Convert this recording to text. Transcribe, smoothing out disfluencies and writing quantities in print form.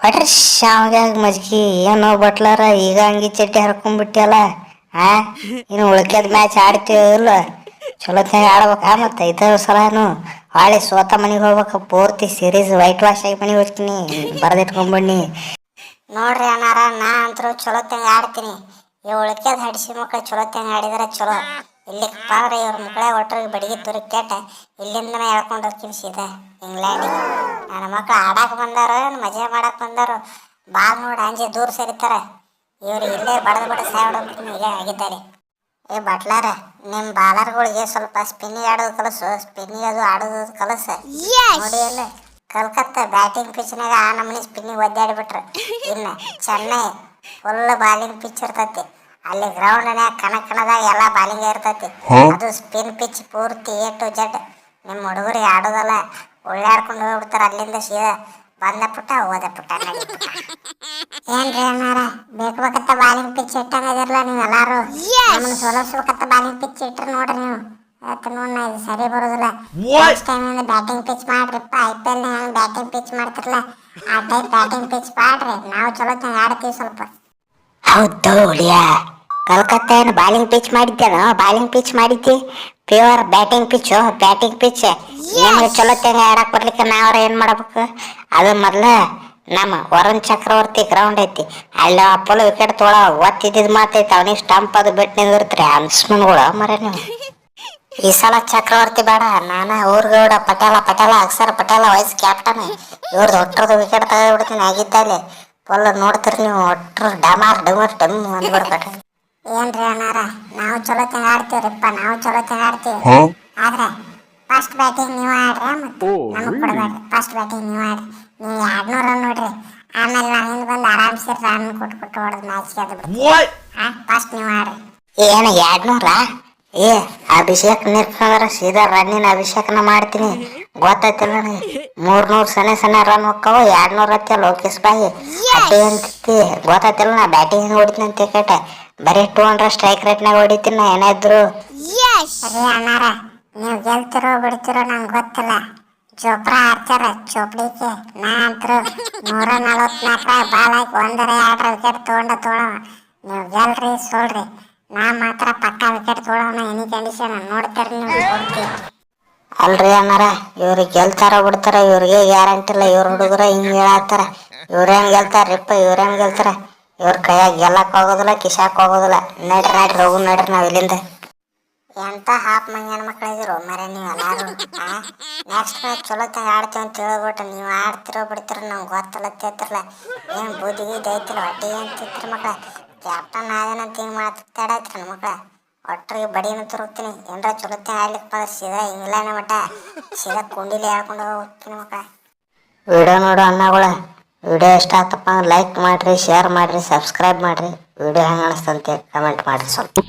ಹೊಟ್ರಿ ಶಾವ್ಯಾಗ ಮಜ್ಗಿ ಏನೋ ಬಟ್ಲಾರ ಈಗ ಅಂಗಿ ಚಡ್ಡಿ ಹರ್ಕೊಂಡ್ಬಿಟ್ಟಿಯಲ್ಲ. ಇನ್ನು ಉಳ್ಕ್ಯದ ಮ್ಯಾಚ್ ಆಡ್ತೀವ ಇಲ್ಲ? ಚಲೋತ್ನಾಗ ಆಡ್ಬೇಕ. ಮತ್ತೆ ಐದ ಸಲನು ಹಾಳೆ ಸೋತ ಮನೆಗೆ ಹೋಗ್ಬೇಕು. ಪೂರ್ತಿ ಸೀರೀಸ್ ವೈಟ್ ವಾಶ್ ಆಗಿ ಮನೆಗೆ ಹೋಗ್ತೀನಿ ಬರೆದಿಟ್ಕೊಂಡ್ಬಣ್ಣಿ. ನೋಡ್ರಿ ಅಣ್ಣಾರ, ನಾ ಅಂತರೂ ಚಲೋತ್ನಾಗ ಆಡ್ತೀನಿ. ಇವ್ ಉಳ್ಕ್ಯದ ಹಡಿಸಿ ಮಕ್ಳು ಚಲೋತ್ನಾಗ ಆಡಿದ್ರೆ ಚಲೋ. ಇಲ್ಲಿ ಪಾದ್ರೆ ಇವ್ರ ಮಕ್ಕಳೇ ಒಟ್ಟರಿಗೆ ಬಡಿಗೆ ತುರುಕ್ಯಾಟ ಇಲ್ಲಿಂದನೇ ಹೇಳ್ಕೊಂಡು ಹೋಗ್ತೀನಿ ಸೀದಾ ಇಂಗ್ಲೆಂಡಿಗೆ. ನನ್ನ ಮಕ್ಳು ಆಡಾಕ್ ಬಂದಾರ, ಮಜಾ ಮಾಡಕ್ ಬಂದಾರು. ಬಾಲ್ ನೋಡಿ ಅಂಜಿ ದೂರ ಸರಿತಾರ. ಇವ್ರು ಇಲ್ಲೇ ಬಡದು ಸಾಯ್ಬಿಡ್ತೀನಿ ಇಲ್ಲೇ ಆಗಿದ್ದಾರೆ. ಏ ಬಟ್ಲಾರ, ನಿಮ್ಮ ಬಾಲರ್ಗಳಿಗೆ ಸ್ವಲ್ಪ ಸ್ಪಿನ್ನಿಂಗ್ ಆಡೋದು ಕಲಸು. ಸ್ಪಿನ್ನಿಂಗ್ ಅದು ಆಡೋದು ಕಲಸ. ನೋಡಿ ಅಲ್ಲ, ಕಲ್ಕತ್ತಾ ಬ್ಯಾಟಿಂಗ್ ಪಿಚ್ನಾಗ ಆ ನಮೂನಿ ಸ್ಪಿನ್ನಿಂಗ್ ಒದ್ದಾಡಿಬಿಟ್ರು. ಇನ್ನು ಚೆನ್ನೈ ಫುಲ್ ಬಾಲಿಂಗ್ ಪಿಚ್ ಇರ್ತೈತಿ. ಅಲ್ಲಿ ಗ್ರೌಂಡ್ನ್ಯಾಗ ಕಣದಾಗ ಎಲ್ಲ ಬಾಲಿಂಗ್ ಇರ್ತೈತಿ. ಅದು ಸ್ಪಿನ್ ಪಿಚ್ ಪೂರ್ತಿ A to Z. ನಿಮ್ಮ ಹುಡುಗರಿಗೆ ಆಡೋದಲ್ಲ, ಒಳ್ಳಾಡ್ಕೊಂಡು ಹೋಗ್ಬಿಡ್ತಾರ. ಅಲ್ಲಿಂದ ಸೀದಾ ಬಂದ ಪುಟ್ಟ ಹೋದ ಪುಟ್ಟ ನಡೀಪುಟ್ಟ. ಏನ್ರಿ ಅಣ್ಣಾರ, ಬೇಕತ್ತ ಬಾಲಿಂಗ್ ಪಿಚ್ ಇಟ್ಟಂಗದಿರಲ್ಲ ನೀವು ಎಲ್ಲಾರು. ನಮ್ಮನ್ನು ಸೋಲಿಸ್ಬೇಕತ್ತ ಬಾಲಿಂಗ್ ಪಿಚ್ ಇಟ್ರಿ ನೋಡ್ರಿ ನೀವು. ನೋಡಿ ಇದು ಸರಿ ಬರೋದಿಲ್ಲ. ನೆಕ್ಸ್ಟ್ ಟೈಮ್ ಬ್ಯಾಟಿಂಗ್ ಪಿಚ್ ಮಾಡ್ರಿಪ್ಪ. IPL ಹೆಂಗ್ ಬ್ಯಾಟಿಂಗ್ ಪಿಚ್ ಮಾಡ್ತಿರಲ್ಲ ಆ ಟೈಪ್ ಬ್ಯಾಟಿಂಗ್ ಪಿಚ್ ಮಾಡ್ರಿ. ನಾವು ಚಲೋತ್ನಾಗ ಆಡ್ತೀವಿ ಸ್ವಲ್ಪ. ಹೌದು ಹುಲಿಯಾ, ಕಲ್ಕತ್ತಾ ಏನು ಬಾಲಿಂಗ್ ಪಿಚ್ ಮಾಡಿದ್ದೇನೋ? ಬಾಲಿಂಗ್ ಪಿಚ್ ಮಾಡಿದ್ದಿ, pure batting pitch. Batting pitch ನಿಮ್ಗೆ ಚಲೋತ್ನಾಗ ಆಡಕ್ ಬರ್ಲಿಕ್ಕೆ ನಾವ್ರ ಏನ್ ಮಾಡ್ಬೇಕು? ಅದು ಮೊದ್ಲ ನಮ್ಮ ವರುಣ್ ಚಕ್ರವರ್ತಿ ಗ್ರೌಂಡ್ ಐತಿ, ಅಲ್ಲಿ ಅಪ್ಪಲು ವಿಕೆಟ್ ತೊಗೊಳ ಒತ್ತಿದ್ದಿದ್ ಮಾತೈತಿ. ಅವನಿಗೆ ಸ್ಟಂಪ್ ಅದು ಬಿಟ್ಟು ನಿಂದಿರ್ತೀರಿ ಅನ್ಸ್ಮನ್ಗಳು ಮರ ನೀವು. ಈ ಸಲ ಚಕ್ರವರ್ತಿ ಬೇಡ, ನಾನ ಊರ್ಗೌಡ ಪಟೇಲ ಅಕ್ಷರ ಪಟೇಲ ವೈಸ್ ಕ್ಯಾಪ್ಟನ್. ಇವ್ರದ್ದು ಒಟ್ಟರದು ವಿಕೆಟ್ ತೆಗೆದ್ಬಿಡ್ತೀನಿ ಆಗಿದ್ದಲ್ಲಿ. ಫುಲ್ ನೋಡ್ತೀರಿ ನೀವು, ಒಟ್ಟರು ಡಮಾರ್ ಡಮರ್ ಡಮ್ ಅಂದ್ಬಿಡ್ಬೇಕ. ಏನ್ರಿ ಅಣ್ಣಾರ, ನಾವು ಚಲೋತ್ನಾಗ ಆಡ್ತೀವ್ರಿಪ್ಪ, ನಾವು ಚಲೋತ್ನಾಗ ಆಡ್ತೀವಿ. ಆದ್ರೆ ಫಸ್ಟ್ ಬ್ಯಾಟಿಂಗ್ ನೀವು ಆಡ್ರಿ, ಮತ್ತೆ ನಮಗ್ ಕೊಡಬೇಡ್ರಿ. ಫಸ್ಟ್ ಬ್ಯಾಟಿಂಗ್ ನೀವು ಆಡ್ರಿ. ನೀವು 200 ರನ್ ನೋಡ್ರಿ, ಆಮೇಲೆ ನಾನಿಂದ ಬಂದು ಆರಾಮ್ಸೆ ರನ್ ಕೊಟ್ಟು ಹೊಡೆದು ಮ್ಯಾಚ್ ಗೆದ್ದು. ಫಸ್ಟ್ ನೀವು ಆಡ್ರಿ. ಏನು 200? ಏ ಅಭಿಷೇಕ್ ನಿಲ್ಕಂದ್ರ ಸೀದಾ ರನ್ನಿನ ಅಭಿಷೇಕನ ಮಾಡ್ತೀನಿ, ಗೊತ್ತೈತಿಲ್ಲ ನನಗೆ. 300 ಸನೆ ರನ್ ಹೋಕ್ಕವ, 200 ಹತ್ತಿ ಲೋಕೇಶ್ ಬಾಯಿ ಅಡ್ಡಿ ಅಂತಿ. ಗೊತ್ತೈತಿಲ್ಲ ನಾ ಬ್ಯಾಟಿಂಗ್ ಹೊಡಿತೀನಿ ಅಂತ ಕೇಟ. ಬರೀ 200 ಸ್ಟ್ರೈಕ್ ರೇಟ್ನಾಗ ಹೊಡಿತೀನಿ ನಾ ಏನಾದ್ರು. ಅದೇ ಅಣ್ಣಾರ, ನೀವು ಗೆಲ್ತಿರೋ ಬಿಡ್ತಿರೋ ನಂಗೆ ಗೊತ್ತಿಲ್ಲ. ಚೋಪ್ರಾ ಆಡ್ತಾರ ಚೋಪ್ಡಿಕೆ, ನಾ ಅಂತರು 144 ಬಾಲ್ ಹಾಕಿ 102 ವಿಕೆಟ್ ತೊಗೊಳ. ನೀವು ಗೆಲ್ರಿ ಸೋಲ್ರಿ, ನಾ ಮಾತ್ರ ಪಕ್ಕ ವಿಕೆಟ್ ತೊಗೊಳೋಣ ಎನಿ ಕಂಡೀಷನ್. ನೋಡ್ತಾರ ನೀವು ಕೊಡ್ತೀವಿ. ಅಲ್ರಿ ಅಣ್ಣಾರ, ಇವ್ರಿಗೆ ಗೆಲ್ತಾರ ಬಿಡ್ತಾರ ಇವ್ರಿಗೆ ಗ್ಯಾರಂಟಿ ಇಲ್ಲ. ಇವ್ರ ಹುಡುಗರ ಹಿಂಗೆ ಹೇಳತ್ತಾರ, ಇವ್ರೇನು ಗೆಲ್ತಾರ್ರಿಪ್ಪ, ಇವ್ರೇನು ಗೆಲ್ತಾರ? ಇವ್ರ ಕೈಯಾಗ ಗೆಲ್ಲಕ್ ಹೋಗೋದಿಲ್ಲ, ಕಿಶಾಕ್ ಹೋಗೋದಿಲ್ಲ. ನಡ್ರಿ ಹೋಗು ನಡ್ರಿ ನಾವು ಇಲ್ಲಿಂದ. ಎಂತ ಹಾಪ್ ಮಂಗ್ಯಾನ ಮಕ್ಳಿದಿರು ಮರ ನೀವು ಎಲ್ಲಾರು. ನೆಕ್ಸ್ಟ್ ಮ್ಯಾಚ್ ಚಲೋತ್ತಾಗ ಆಡ್ತೀವಿ ಅಂತ ಹೇಳ್ಬಿಟ್ಟು ನೀವು ಆಡ್ತಿರೋ ಬಿಡ್ತಿರೋ ನಮ್ಗೆ ಗೊತ್ತಲ್ಲತ್ತಿರಲ್ಲ. ಏನು ಬೂದಿಗೆ ದೈತಿಲ್ಲ ಹೊಟ್ಟೆ ಅಂತಿರ್ತೀರಿ ಮಕ್ಳ. ಕ್ಯಾಪ್ಟನ್ ಆದೇನಂತ ಹಿಂಗೆ ಮಾತಾಡತ್ರಿ ನನ್ನ ಮಕ್ಳ. ಒಟ್ಟರಿಗೆ ಬಡಿನ ತುರುಕ್ತೀನಿ. ಏನಾರ ಚಲೋತ್ತಾಗ ಆಡ್ಲಿಕ್ಕೆ ಬಂದ್ರೆ ಸೀದಾ ಇಂಗ್ಲೆಂಡ್ ಮಟ್ಟ ಸೀದಾ ಕುಂಡಿಲಿ ಹೇಳ್ಕೊಂಡು ಹೋಗ್ತೀನಿ ಮಕ್ಳ. ವಿಡಿಯೋ ನೋಡೋ ಅಣ್ಣಗಳ, ವಿಡಿಯೋ ಇಷ್ಟ ಆಗ್ತಪ್ಪ ಅಂದ್ರೆ ಲೈಕ್ ಮಾಡಿರಿ, ಶೇರ್ ಮಾಡಿರಿ, ಸಬ್ಸ್ಕ್ರೈಬ್ ಮಾಡಿರಿ. ವಿಡಿಯೋ ಹೆಂಗೆ ಅನಿಸ್ತಂತೆ ಕಮೆಂಟ್ ಮಾಡಿರಿ ಸ್ವಲ್ಪ.